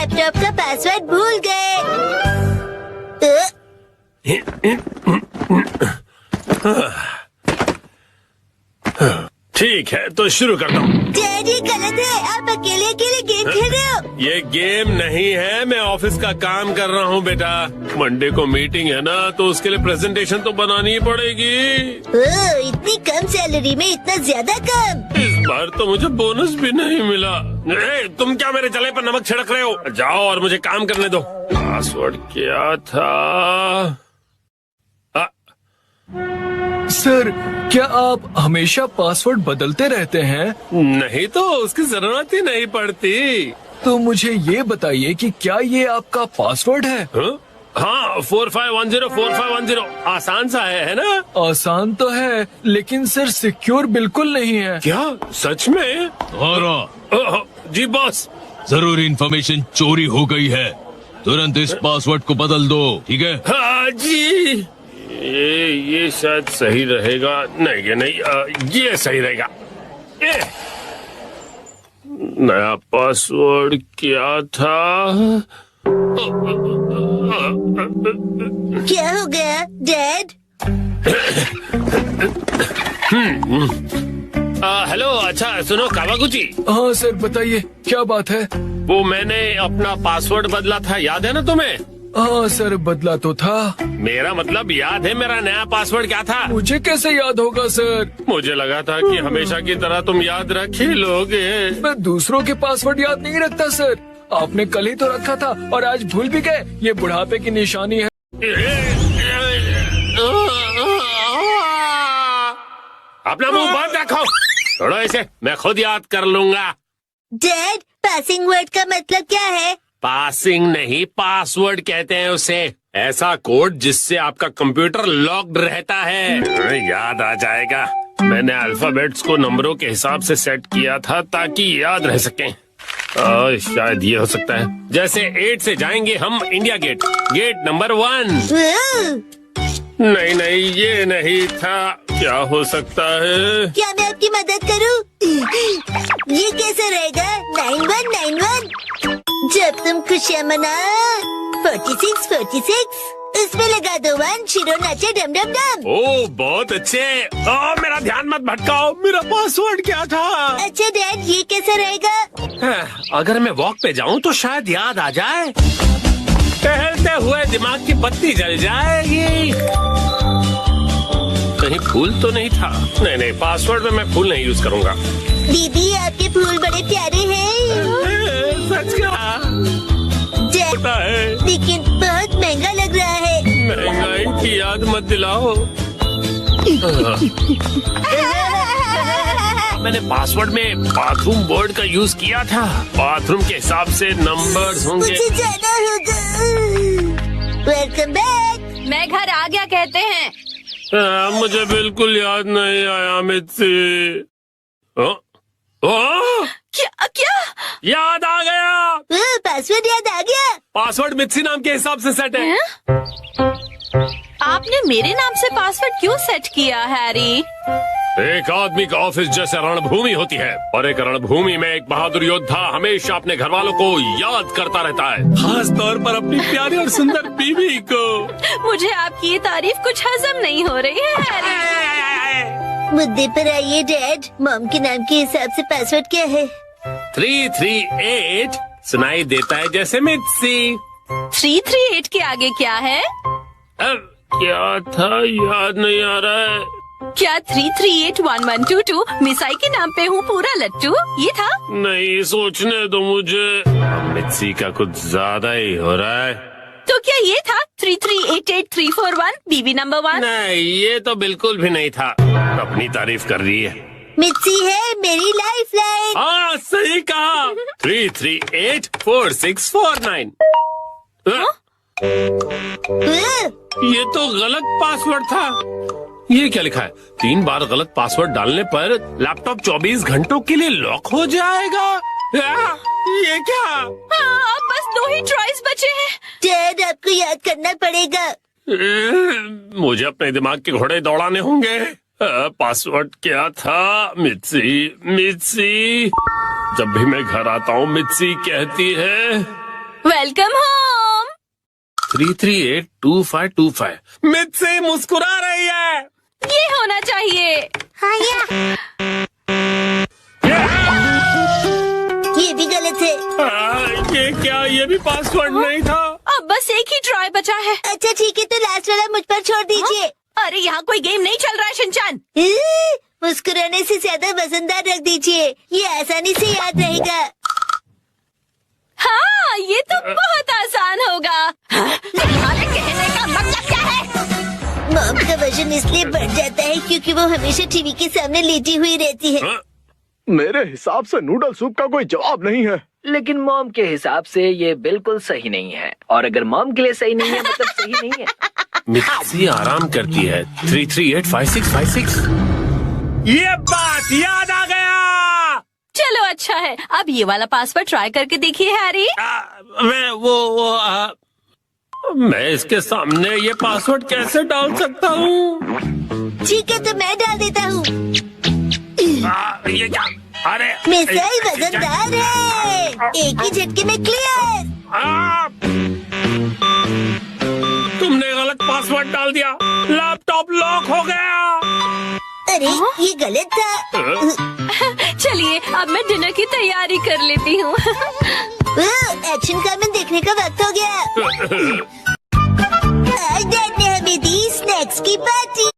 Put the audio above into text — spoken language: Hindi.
लैपटॉप का पासवर्ड भूल गए। ठीक है तो शुरू करता हूँ। डैडी गलत है, आप अकेले अकेले गेम खेल रहे हो। ये गेम नहीं है, मैं ऑफिस का काम कर रहा हूँ बेटा। मंडे को मीटिंग है ना, तो उसके लिए प्रेजेंटेशन तो बनानी ही पड़ेगी। इतनी कम सैलरी में इतना ज्यादा काम। इस बार तो मुझे बोनस भी नहीं मिला। तुम क्या मेरे जले पर नमक छिड़क रहे हो? जाओ और मुझे काम करने दो। पासवर्ड क्या था? सर, क्या आप हमेशा पासवर्ड बदलते रहते हैं? नहीं तो उसकी जरूरत ही नहीं पड़ती। तो मुझे ये बताइए कि क्या ये आपका पासवर्ड है? हाँ 45104510 आसान सा है ना? आसान तो है, लेकिन सर सिक्योर बिल्कुल नहीं है। क्या सच में? जी बॉस। जरूरी इंफॉर्मेशन चोरी हो गई है, तुरंत इस पासवर्ड को बदल दो, ठीक है? हाँ जी। ये शायद सही रहेगा। नहीं ये नहीं, ये सही रहेगा। नया पासवर्ड क्या था? क्या हो गया डैड? हेलो, अच्छा सुनो कावागुची। हाँ सर, बताइए क्या बात है? वो मैंने अपना पासवर्ड बदला था, याद है ना तुम्हें? हाँ सर, बदला तो था। मेरा मतलब याद है मेरा नया पासवर्ड क्या था? मुझे कैसे याद होगा सर? मुझे लगा था कि हमेशा की तरह तुम याद रख ही लोगे। मैं दूसरों के पासवर्ड याद नहीं रखता सर। आपने कल ही तो रखा था और आज भूल भी गए। ये बुढ़ापे की निशानी है। अपना मुंह बंद रखो। छोड़ो इसे, मैं खुद याद कर लूंगा। डैड, पासिंग वर्ड का मतलब क्या है? पासिंग नहीं, पासवर्ड कहते हैं उसे। ऐसा कोड जिससे आपका कंप्यूटर लॉक्ड रहता है। याद आ जाएगा। मैंने अल्फाबेट्स को नंबरों के हिसाब से सेट किया था ताकि याद रह सकें। शायद ये हो सकता है। जैसे 8 से जाएंगे हम इंडिया गेट, गेट नंबर 1। नहीं नहीं, ये नहीं था। क्या हो सकता है? क्या मैं आपकी मदद करूं? ये कैसे रहेगा? 9191। जब तुम खुशियाँ मना 46 उसमें लगा दो 1, शिरो नाचे डम डम डम। ओह बहुत अच्छे। मेरा ध्यान मत भटकाओ, मेरा पासवर्ड क्या था? अच्छा डैड, ये कैसे रहेगा? अगर मैं वॉक पे जाऊं तो शायद याद आ जाए। टहलते हुए दिमाग की बत्ती जल जाएगी। कहीं फूल तो नहीं था? नहीं नहीं, पासवर्ड में मैं फूल नहीं यूज करूंगा। दीदी, आपके फूल बड़े प्यारे हैं। सच कहा। डैड, है लेकिन बहुत महंगा लग रहा है। महंगाई की याद मत दिलाओ। मैंने पासवर्ड में बाथरूम वर्ड का यूज किया था। बाथरूम के हिसाब से नंबर्स होंगे। मुझे जाना होगा। Welcome back. मैं घर आ गया कहते हैं। मुझे बिल्कुल याद नहीं आया मित्सी। क्या क्या? याद आ गया। पासवर्ड याद आ गया। पासवर्ड मित्सी नाम के हिसाब से सेट है। आपने मेरे नाम से पासवर्ड क्यों सेट किया हैरी? एक आदमी का ऑफिस जैसे रणभूमि होती है, और एक रणभूमि में एक बहादुर योद्धा हमेशा अपने घर वालों को याद करता रहता है, खास तौर पर अपनी प्यारी और सुंदर बीवी को। मुझे आपकी ये तारीफ कुछ हजम नहीं हो रही है हैरी। मुद्दे पर आइए डैड। मॉम के नाम के हिसाब से पासवर्ड क्या है? 338 सुनाई देता है जैसे मित्सी। 338 के आगे क्या है? अब क्या था, याद नहीं आ रहा है। क्या 3381122 मिसाई के नाम पे हूँ पूरा लट्टू, ये था? नहीं, सोचने दो मुझे। मित्सी का कुछ ज्यादा ही हो रहा है। तो क्या ये था 3388341 बीबी नंबर 1? नहीं, ये तो बिल्कुल भी नहीं था। अपनी तारीफ कर रही है। मिर्ची है मेरी लाइफ लाइन। हाँ सही कहा। 3384649। ये तो गलत पासवर्ड था। ये क्या लिखा है? 3 बार गलत पासवर्ड डालने पर लैपटॉप 24 घंटों के लिए लॉक हो जाएगा। ये क्या? अब बस 2 ही ट्राइज बचे हैं। डैड, आपको याद करना पड़ेगा। मुझे अपने दिमाग के घोड़े दौड़ाने होंगे। पासवर्ड क्या था? मित्सी मित्सी। जब भी मैं घर आता हूँ मित्सी कहती है वेलकम होम। 3382525 मुझसे मुस्कुरा रही है। ये होना चाहिए। हाँ या ये भी गलत है। ये क्या, ये भी पासवर्ड नहीं था। अब बस एक ही ट्राई बचा है। अच्छा ठीक है, तो लास्ट वाला मुझ पर छोड़ दीजिए। अरे यहाँ कोई गेम नहीं चल रहा है शिनचान। मुस्कुराने से ज्यादा वजनदार रख दीजिए, ये आसानी से याद रहेगा। हाँ, ये तो बहुत आसान होगा। तुम्हारे कहने का मतलब क्या है? मॉम का वजन इसलिए बढ़ जाता है क्योंकि वो हमेशा टीवी के सामने लेटी हुई रहती है। मेरे हिसाब से नूडल सूप का कोई जवाब नहीं है। लेकिन मॉम के हिसाब से ये बिल्कुल सही नहीं है, और अगर मॉम के लिए सही नहीं है मतलब सही नहीं है। मिक्सी आराम करती है। 3385656। ये बात याद आ गया। चलो अच्छा है, अब ये वाला पासवर्ड ट्राई करके देखिए हैरी। मैं इसके सामने ये पासवर्ड कैसे डाल सकता हूँ? ठीक है, तो मैं डाल देता हूँ। ये क्या? अरे मिसाइल वजनदार है, एक ही झटके में क्लियर। तुमने गलत पासवर्ड डाल दिया, लैपटॉप लॉक हो गया। अरे ये गलत था। चलिए अब मैं डिनर की तैयारी कर लेती हूँ। एक्शन कमेंट देखने का वक्त हो गया। आज डैड ने हमें दी स्नैक्स की पार्टी।